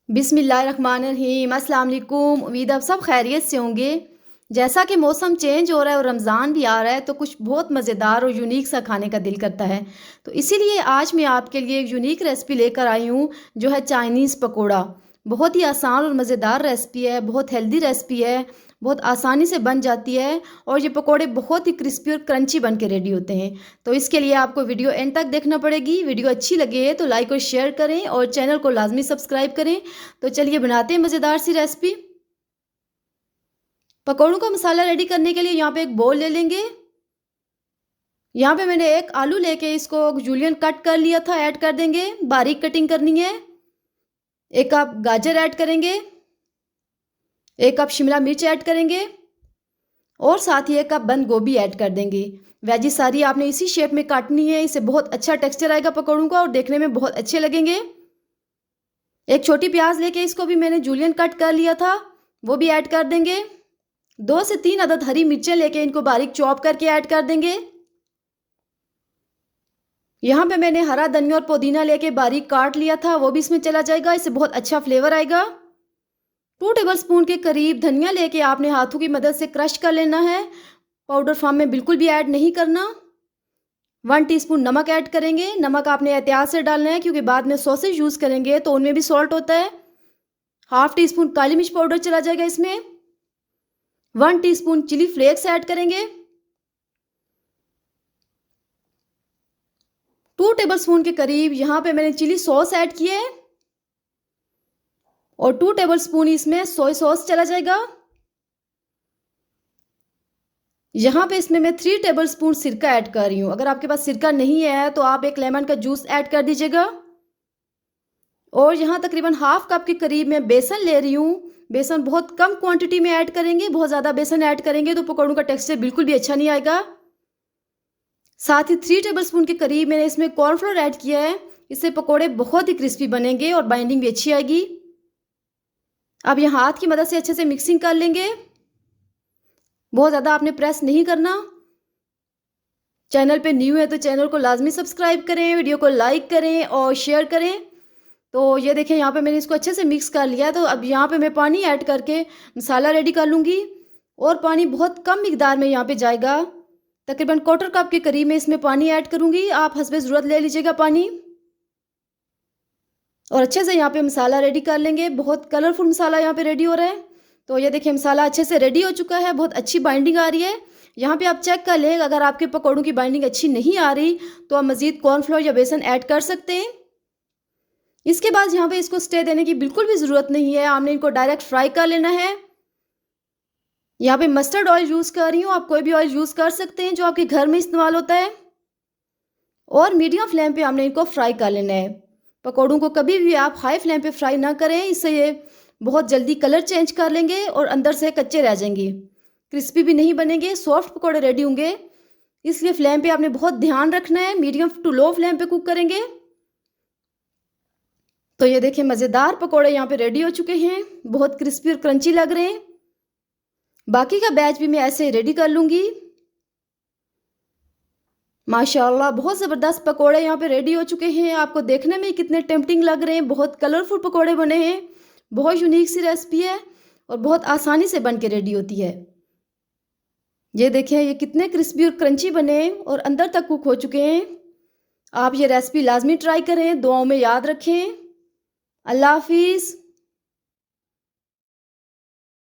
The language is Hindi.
बिस्मिल्लाहिर्रहमानिर्रहीम। अस्सलाम वालेकुम। उम्मीद आप सब खैरियत से होंगे। जैसा कि मौसम चेंज हो रहा है और रमज़ान भी आ रहा है तो कुछ बहुत मज़ेदार और यूनिक सा खाने का दिल करता है। तो इसीलिए आज मैं आपके लिए एक यूनिक रेसिपी लेकर आई हूँ जो है चाइनीज़ पकोड़ा। बहुत ही आसान और मज़ेदार रेसिपी है, बहुत हेल्दी रेसिपी है, बहुत आसानी से बन जाती है और ये पकोड़े बहुत ही क्रिस्पी और क्रंची बन के रेडी होते हैं। तो इसके लिए आपको वीडियो एंड तक देखना पड़ेगी। वीडियो अच्छी लगे तो लाइक और शेयर करें और चैनल को लाजमी सब्सक्राइब करें। तो चलिए बनाते हैं मज़ेदार सी रेसिपी। पकौड़ों का मसाला रेडी करने के लिए यहाँ पे एक बोल ले लेंगे। यहाँ पे मैंने एक आलू लेके इसको जूलियन कट कर लिया था, ऐड कर देंगे। बारीक कटिंग करनी है। एक कप गाजर ऐड करेंगे, एक कप शिमला मिर्च ऐड करेंगे और साथ ही एक कप बंद गोभी ऐड कर देंगे। वेजी सारी आपने इसी शेप में काटनी है, इससे बहुत अच्छा टेक्सचर आएगा पकौड़ों का और देखने में बहुत अच्छे लगेंगे। एक छोटी प्याज लेके इसको भी मैंने जूलियन कट कर लिया था, वो भी ऐड कर देंगे। 2 से 3 अदद हरी मिर्चें लेके इनको बारीक चॉप करके ऐड कर देंगे। यहाँ पे मैंने हरा धनिया और पुदीना लेके बारीक काट लिया था, वो भी इसमें चला जाएगा, इससे बहुत अच्छा फ्लेवर आएगा। 2 टेबलस्पून के करीब धनिया लेके आपने हाथों की मदद से क्रश कर लेना है, पाउडर फॉर्म में बिल्कुल भी ऐड नहीं करना। 1 टीस्पून नमक ऐड करेंगे। नमक आपने एहतियात से डालना है क्योंकि बाद में सॉसेज यूज़ करेंगे तो उनमें भी सॉल्ट होता है। हाफ टी स्पून काली मिर्च पाउडर चला जाएगा इसमें। 1 टीस्पून चिली फ्लेक्स ऐड करेंगे। 2 टेबलस्पून के करीब यहाँ पे मैंने चिली सॉस ऐड किया है और 2 टेबलस्पून इसमें सोया सॉस चला जाएगा। यहाँ पे इसमें मैं 3 टेबलस्पून सिरका ऐड कर रही हूँ। अगर आपके पास सिरका नहीं है तो आप एक लेमन का जूस ऐड कर दीजिएगा। और यहाँ तकरीबन हाफ कप के करीब मैं बेसन ले रही हूँ। बेसन बहुत कम क्वांटिटी में ऐड करेंगे, बहुत ज़्यादा बेसन ऐड करेंगे तो पकौड़ों का टेक्सचर बिल्कुल भी अच्छा नहीं आएगा। साथ ही 3 टेबलस्पून के करीब मैंने इसमें कॉर्नफ्लोर ऐड किया है, इससे पकौड़े बहुत ही क्रिस्पी बनेंगे और बाइंडिंग भी अच्छी आएगी। अब यहाँ हाथ की मदद से अच्छे से मिक्सिंग कर लेंगे, बहुत ज़्यादा आपने प्रेस नहीं करना। चैनल पे न्यू है तो चैनल को लाजमी सब्सक्राइब करें, वीडियो को लाइक करें और शेयर करें। तो ये देखें यहाँ पे मैंने इसको अच्छे से मिक्स कर लिया है। तो अब यहाँ पे मैं पानी ऐड करके मसाला रेडी कर लूँगी और पानी बहुत कम मिकदार में यहाँ पे जाएगा, तकरीबन 1/4 कप के करीब में इसमें पानी ऐड करूँगी। आप हस्बे ज़रूरत ले लीजिएगा पानी और अच्छे से यहाँ पे मसाला रेडी कर लेंगे। बहुत कलरफुल मसाला यहाँ पे रेडी हो रहा है। तो ये देखिए मसाला अच्छे से रेडी हो चुका है, बहुत अच्छी बाइंडिंग आ रही है। यहाँ पे आप चेक कर लें, अगर आपके पकौड़ों की बाइंडिंग अच्छी नहीं आ रही तो आप मज़ीद कॉर्नफ्लोर या बेसन ऐड कर सकते हैं। इसके बाद यहाँ पे इसको स्टे देने की बिल्कुल भी ज़रूरत नहीं है, आपने इनको डायरेक्ट फ्राई कर लेना है। यहाँ पे मस्टर्ड ऑयल यूज़ कर रही हूँ, आप कोई भी ऑयल यूज़ कर सकते हैं जो आपके घर में इस्तेमाल होता है। और मीडियम फ्लेम पे हमने इनको फ्राई कर लेना है। पकौड़ों को कभी भी आप हाई फ्लेम पे फ्राई ना करें, इससे ये बहुत जल्दी कलर चेंज कर लेंगे और अंदर से कच्चे रह जाएंगे, क्रिस्पी भी नहीं बनेंगे। सॉफ्ट पकौड़े रेडी होंगे, इसलिए फ्लेम पे आपने बहुत ध्यान रखना है, मीडियम टू लो फ्लेम पे कुक करेंगे। तो ये देखिए मज़ेदार पकौड़े यहाँ पे रेडी हो चुके हैं, बहुत क्रिस्पी और क्रंची लग रहे हैं। बाकी का बैच भी मैं ऐसे ही रेडी कर लूँगी। माशाल्लाह बहुत ज़बरदस्त पकोड़े यहाँ पे रेडी हो चुके हैं। आपको देखने में कितने टेम्पटिंग लग रहे हैं, बहुत कलरफुल पकोड़े बने हैं। बहुत यूनिक सी रेसिपी है और बहुत आसानी से बन के रेडी होती है। ये देखें ये कितने क्रिस्पी और क्रंची बने हैं और अंदर तक कुक हो चुके हैं। आप ये रेसिपी लाजमी ट्राई करें, दुआओं में याद रखें। अल्लाह हाफिज़।